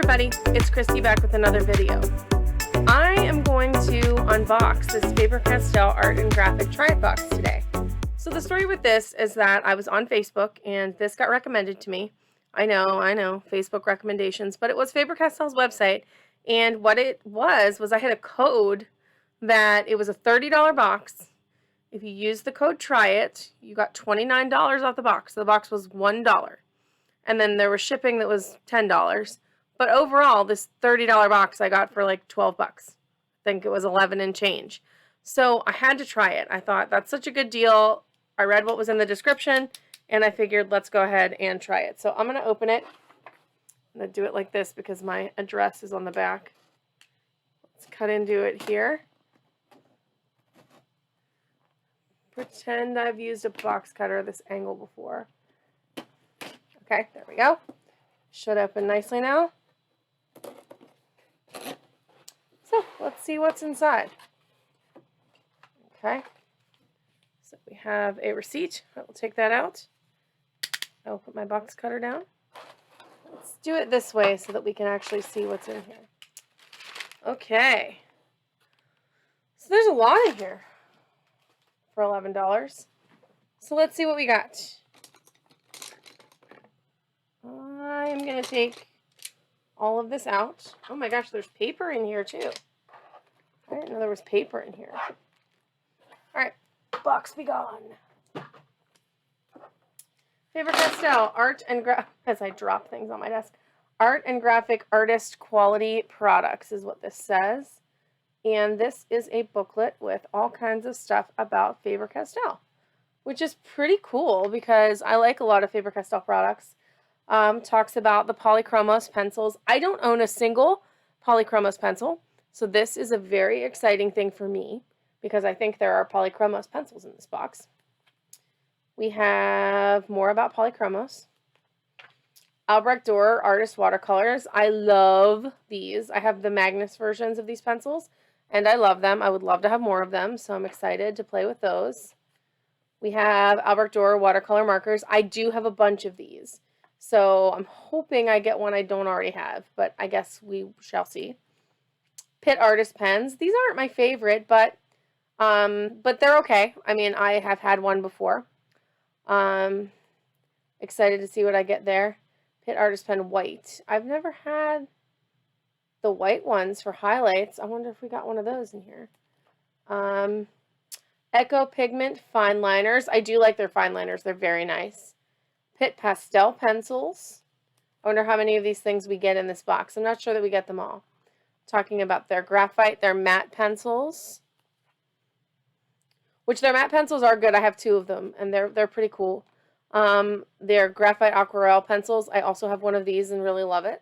everybody, it's Christy back with another video. I am going to unbox this Faber Castell art and graphic try-it box today. So the story with this is that I was on Facebook and this got recommended to me. I know, Facebook recommendations, but it was Faber Castell's website, and what it was I had a code that it was a $30 box. If you use the code TRY-IT, you got $29 off the box. So the box was $1. And then there was shipping that was $10. But overall, this $30 box I got for like 12 bucks. I think it was 11 and change. So I had to try it. I thought, that's such a good deal. I read what was in the description, and I figured, let's go ahead and try it. So I'm going to open it. I'm going to do it like this because my address is on the back. Let's cut into it here. Pretend I've used a box cutter this angle before. Okay, there we go. Should open nicely now. So let's see what's inside. Okay, so we have a receipt. I will take that out. I will put my box cutter down. Let's do it this way so that we can actually see what's in here. Okay, so there's a lot in here for $11. So let's see what we got. I am going to take all of this out. Oh my gosh, there's paper in here too. I didn't know there was paper in here. Alright, box be gone. Faber Castell, as I drop things on my desk. Art and graphic artist quality products is what this says. And this is a booklet with all kinds of stuff about Faber Castell, which is pretty cool because I like a lot of Faber Castell products. Talks about the polychromos pencils. I don't own a single polychromos pencil, so this is a very exciting thing for me because I think there are polychromos pencils in this box. We have more about polychromos. Albrecht Dürer Artist Watercolors. I love these. I have the Magnus versions of these pencils, and I love them. I would love to have more of them, so I'm excited to play with those. We have Albrecht Dürer watercolor markers. I do have a bunch of these. So I'm hoping I get one I don't already have, but I guess we shall see. Pitt Artist Pens. These aren't my favorite, but they're okay. I mean, I have had one before. Excited to see what I get there. Pitt Artist Pen White. I've never had the white ones for highlights. I wonder if we got one of those in here. Echo Pigment Fine Liners. I do like their fine liners. They're very nice. Pitt Pastel Pencils. I wonder how many of these things we get in this box. I'm not sure that we get them all. Talking about their graphite, their matte pencils. Which their matte pencils are good. I have 2 of them, and they're pretty cool. Their graphite aquarelle pencils. I also have one of these and really love it.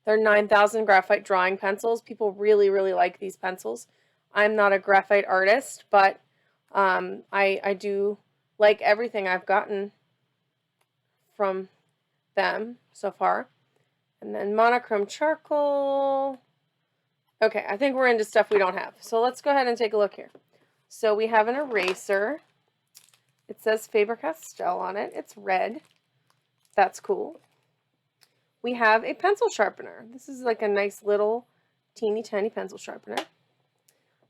They're 9,000 graphite drawing pencils. People really, really like these pencils. I'm not a graphite artist, but I do like everything I've gotten from them so far. And then monochrome charcoal. Okay, I think we're into stuff we don't have. So let's go ahead and take a look here. So we have an eraser. It says Faber Castell on it. It's red. That's cool. We have a pencil sharpener. This is like a nice little teeny tiny pencil sharpener.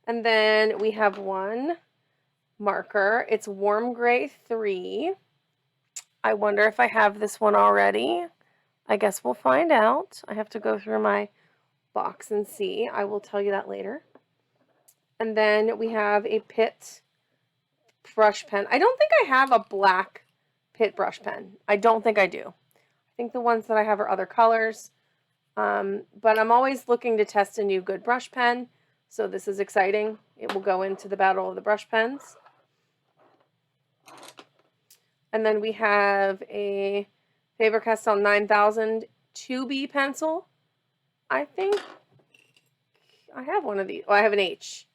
And then we have one marker. It's Warm Gray 3. I wonder if I have this one already. I guess we'll find out. I have to go through my box and see. I will tell you that later. And then we have a Pitt brush pen. I don't think I have a black Pitt brush pen. I don't think I do. I think the ones that I have are other colors. But I'm always looking to test a new good brush pen. So this is exciting. It will go into the battle of the brush pens. And then we have a Faber Castell 9000 2B pencil. I think I have one of these. Oh, I have an H.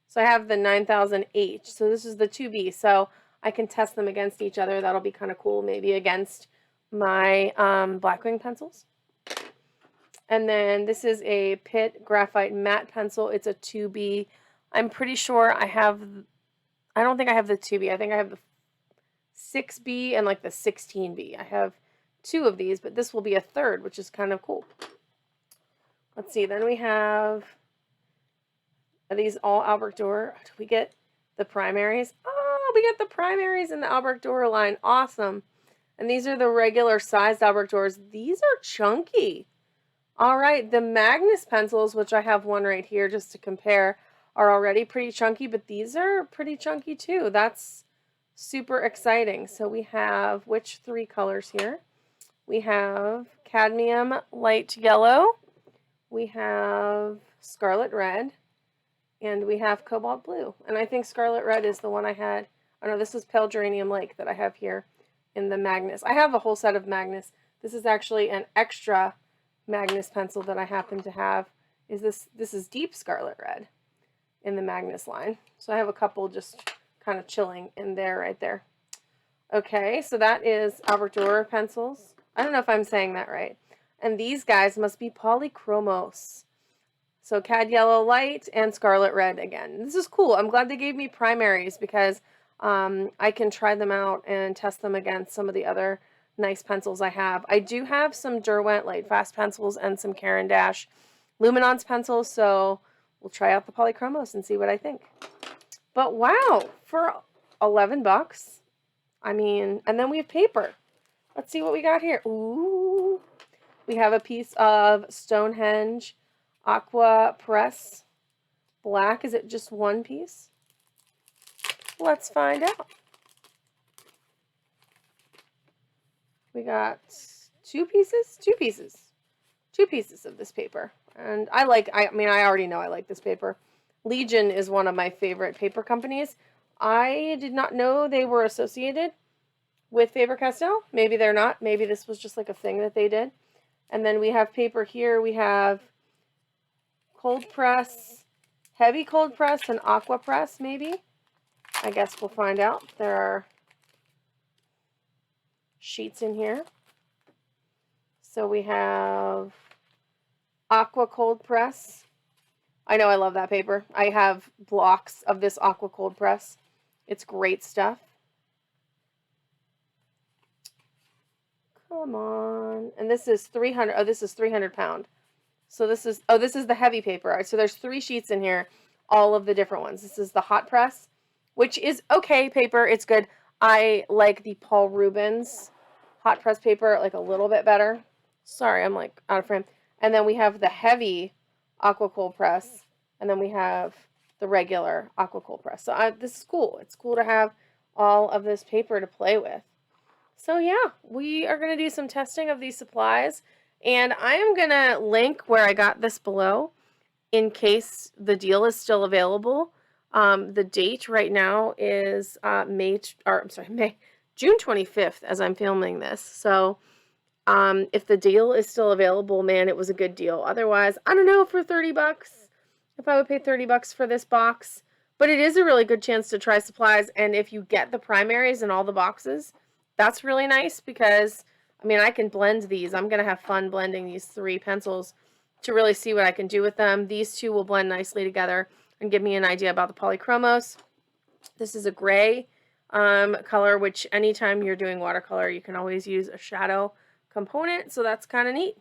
So I have the 9000H. So this is the 2B. So I can test them against each other. That'll be kind of cool. Maybe against my Blackwing pencils. And then this is a Pitt Graphite Matte Pencil. It's a 2B. I'm pretty sure I don't think I have the 2B. I think I have the 6B and like the 16B. I have 2 of these, but this will be a third, which is kind of cool. Let's see, then we have, are these all Albrecht Dürer? Do we get the primaries? Oh, we get the primaries in the Albrecht Dürer line. Awesome. And these are the regular sized Albrecht Dürers. These are chunky. All right, the Magnus pencils, which I have one right here just to compare, are already pretty chunky, but these are pretty chunky too. That's super exciting. So we have, which 3 colors here? We have cadmium light yellow, we have scarlet red, and we have cobalt blue. And I think scarlet red is the one I had. Oh no, this is pale geranium lake that I have here in the Magnus. I have a whole set of Magnus. This is actually an extra Magnus pencil that I happen to have. This is deep scarlet red in the Magnus line. So I have a couple just kind of chilling in there right there. Okay, so that is Albrecht Dürer pencils. I don't know if I'm saying that right. And these guys must be polychromos. So cad yellow light and scarlet red again. This is cool. I'm glad they gave me primaries because I can try them out and test them against some of the other nice pencils I have. I do have some Derwent Light Fast pencils and some Caran d'Ache Luminance pencils, so we'll try out the polychromos and see what I think. But wow, for 11 bucks, I mean, and then we have paper. Let's see what we got here. Ooh, we have a piece of Stonehenge Aqua Press Black. Is it just one piece? Let's find out. We got 2 pieces? 2 pieces. 2 pieces of this paper. And I already know I like this paper. Legion is one of my favorite paper companies. I did not know they were associated with Faber Castell. Maybe they're not. Maybe this was just like a thing that they did. And then we have paper here. We have cold press, heavy cold press, and aqua press maybe. I guess we'll find out. There are sheets in here. So we have aqua cold press. I know I love that paper. I have blocks of this aqua cold press. It's great stuff. Come on. And this is 300. Oh, this is 300 pound. So this is the heavy paper. All right, so there's 3 sheets in here, all of the different ones. This is the hot press, which is okay paper. It's good. I like the Paul Rubens hot press paper like a little bit better. Sorry, I'm like out of frame. And then we have the heavy aqua cold press, and then we have the regular aqua cold press. So this is cool. It's cool to have all of this paper to play with. So yeah, we are going to do some testing of these supplies, and I am going to link where I got this below in case the deal is still available. The date right now is June 25th as I'm filming this. So if the deal is still available, man, it was a good deal. Otherwise, I don't know, for 30 bucks, if I would pay 30 bucks for this box, but it is a really good chance to try supplies. And if you get the primaries in all the boxes, that's really nice because, I mean, I can blend these. I'm going to have fun blending these 3 pencils to really see what I can do with them. These 2 will blend nicely together and give me an idea about the polychromos. This is a gray color, which anytime you're doing watercolor, you can always use a shadow component, so that's kind of neat.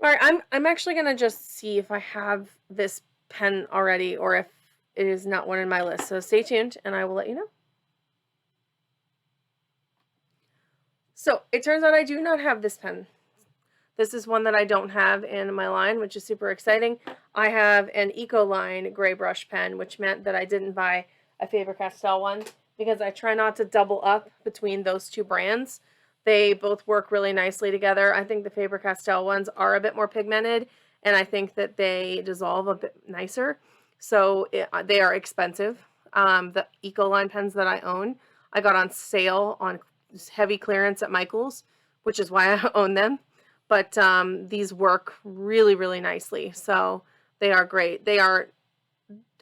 All right, I'm actually going to just see if I have this pen already or if it is not one in my list. So stay tuned and I will let you know. So it turns out I do not have this pen. This is one that I don't have in my line, which is super exciting. I have an Ecoline gray brush pen, which meant that I didn't buy a Faber Castell one because I try not to double up between those 2 brands. They both work really nicely together. I think the Faber Castell ones are a bit more pigmented, and I think that they dissolve a bit nicer. So they are expensive. The Ecoline pens that I own, I got on sale on heavy clearance at Michael's, which is why I own them. But these work really, really nicely. So they are great.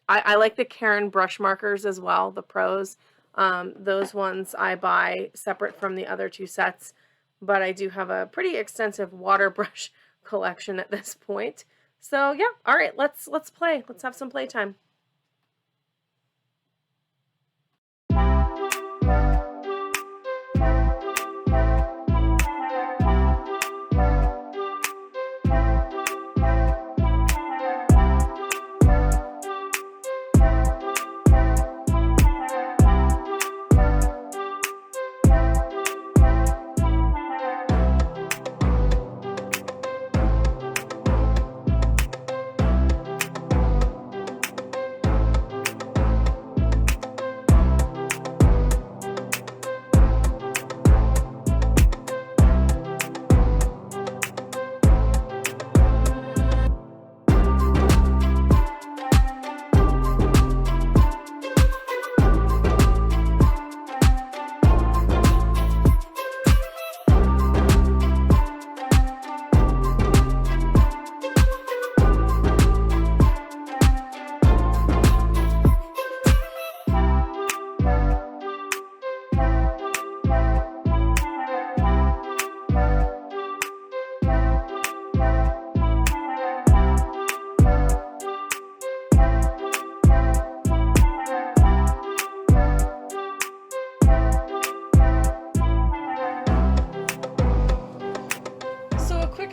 I like the Caran brush markers as well, the pros. Those ones I buy separate from the other 2 sets, but I do have a pretty extensive water brush collection at this point. So yeah, all right, let's play. Let's have some playtime.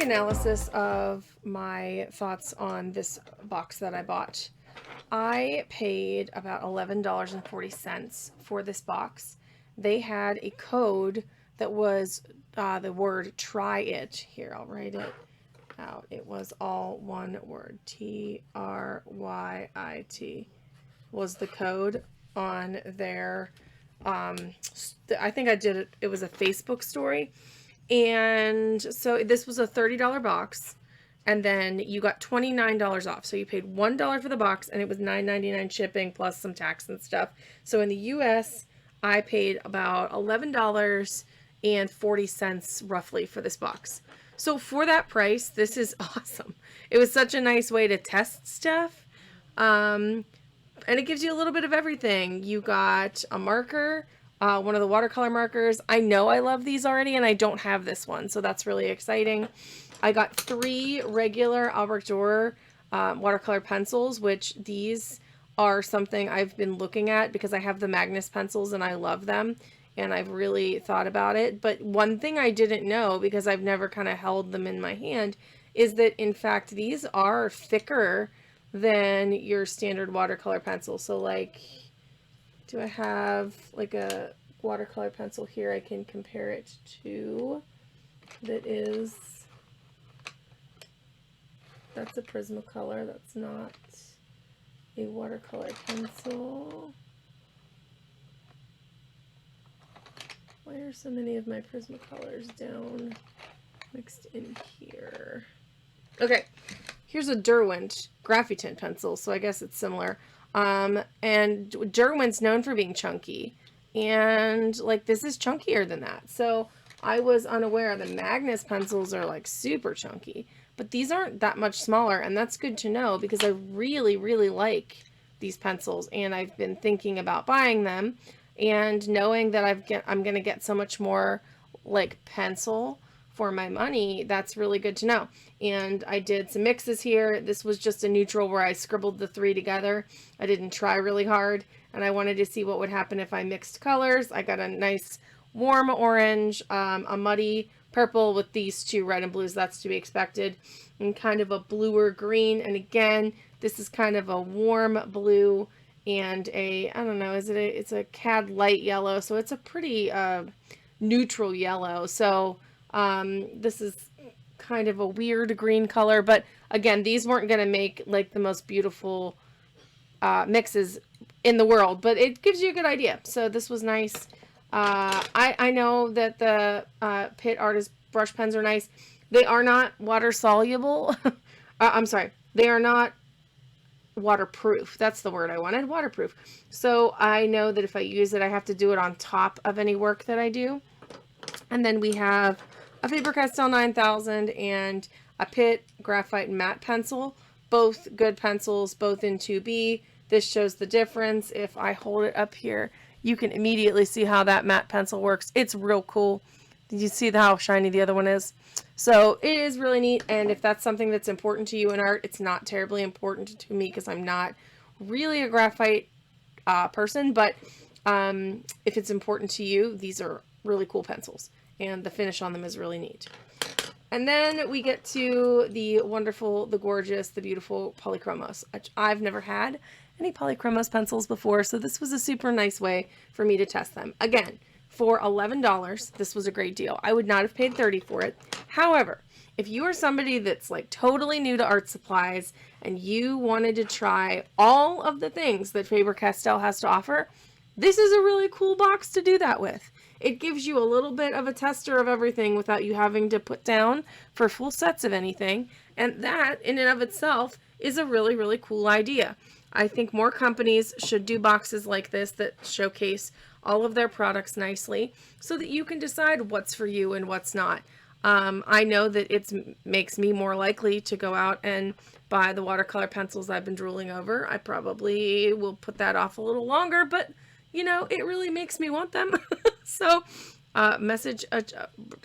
analysis of my thoughts on this box that I bought. I paid about $11.40 for this box. They had a code that was the word try it. Here, I'll write it out. It was all one word. TRYIT was the code on their, I think I did it, it was a Facebook story. And so this was a $30 box. And then you got $29 off. So you paid $1 for the box, and it was $9.99 shipping plus some tax and stuff. So in the US, I paid about $11.40 roughly for this box. So for that price, this is awesome. It was such a nice way to test stuff. And it gives you a little bit of everything. You got a marker, one of the watercolor markers. I know I love these already, and I don't have this one, so that's really exciting. I got 3 regular Albrecht Dürer watercolor pencils, which these are something I've been looking at because I have the Magnus pencils and I love them, and I've really thought about it. But one thing I didn't know, because I've never kind of held them in my hand, is that in fact these are thicker than your standard watercolor pencil. So like, do I have like a watercolor pencil here I can compare it to that is... That's a Prismacolor. That's not a watercolor pencil. Why are so many of my Prismacolors down mixed in here? Okay, here's a Derwent Graphitint pencil, so I guess it's similar. And Derwent's known for being chunky, and like this is chunkier than that. So I was unaware the Magnus pencils are like super chunky. But these aren't that much smaller, and that's good to know because I really, really like these pencils, and I've been thinking about buying them, and knowing that I'm going to get so much more like pencil for my money, that's really good to know. And I did some mixes here. This was just a neutral where I scribbled the 3 together. I didn't try really hard, and I wanted to see what would happen if I mixed colors. I got a nice warm orange, a muddy purple with these 2 red and blues, that's to be expected, and kind of a bluer green. And again, this is kind of a warm blue and a, I don't know, it's a cad light yellow, so it's a pretty neutral yellow. So this is kind of a weird green color, but again, these weren't going to make like the most beautiful mixes in the world, but it gives you a good idea. So this was nice. I know that the Pitt Artist brush pens are nice. They are not water soluble. I'm sorry. They are not waterproof. That's the word I wanted. Waterproof. So I know that if I use it, I have to do it on top of any work that I do. And then we have a Faber Castell 9000 and a Pitt Graphite Matte Pencil. Both good pencils, both in 2B. This shows the difference. If I hold it up here, you can immediately see how that matte pencil works. It's real cool. Did you see how shiny the other one is? So it is really neat, and if that's something that's important to you in art, it's not terribly important to me because I'm not really a graphite person, but if it's important to you, these are really cool pencils, and the finish on them is really neat. And then we get to the wonderful, the gorgeous, the beautiful Polychromos. I've never had any Polychromos pencils before, so this was a super nice way for me to test them. Again, for $11, this was a great deal. I would not have paid $30 for it. However, if you are somebody that's like totally new to art supplies and you wanted to try all of the things that Faber Castell has to offer, this is a really cool box to do that with. It gives you a little bit of a tester of everything without you having to put down for full sets of anything. And that, in and of itself, is a really, really cool idea. I think more companies should do boxes like this that showcase all of their products nicely so that you can decide what's for you and what's not. I know that it makes me more likely to go out and buy the watercolor pencils I've been drooling over. I probably will put that off a little longer, but you know, it really makes me want them. So, message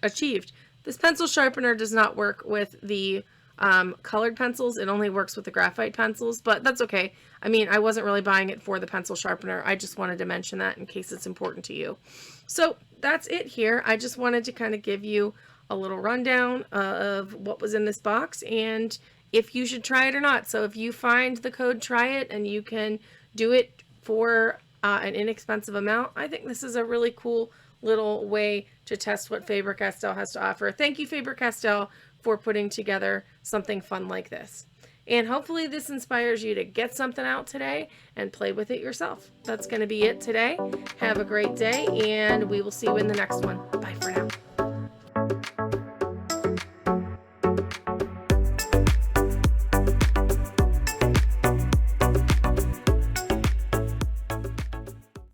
achieved. This pencil sharpener does not work with the colored pencils. It only works with the graphite pencils, but that's okay. I mean, I wasn't really buying it for the pencil sharpener. I just wanted to mention that in case it's important to you. So that's it here. I just wanted to kind of give you a little rundown of what was in this box and if you should try it or not. So if you find the code Try It and you can do it for an inexpensive amount, I think this is a really cool little way to test what Faber Castell has to offer. Thank you, Faber Castell, for putting together something fun like this. And hopefully this inspires you to get something out today and play with it yourself. That's going to be it today. Have a great day, and we will see you in the next one. Bye for now.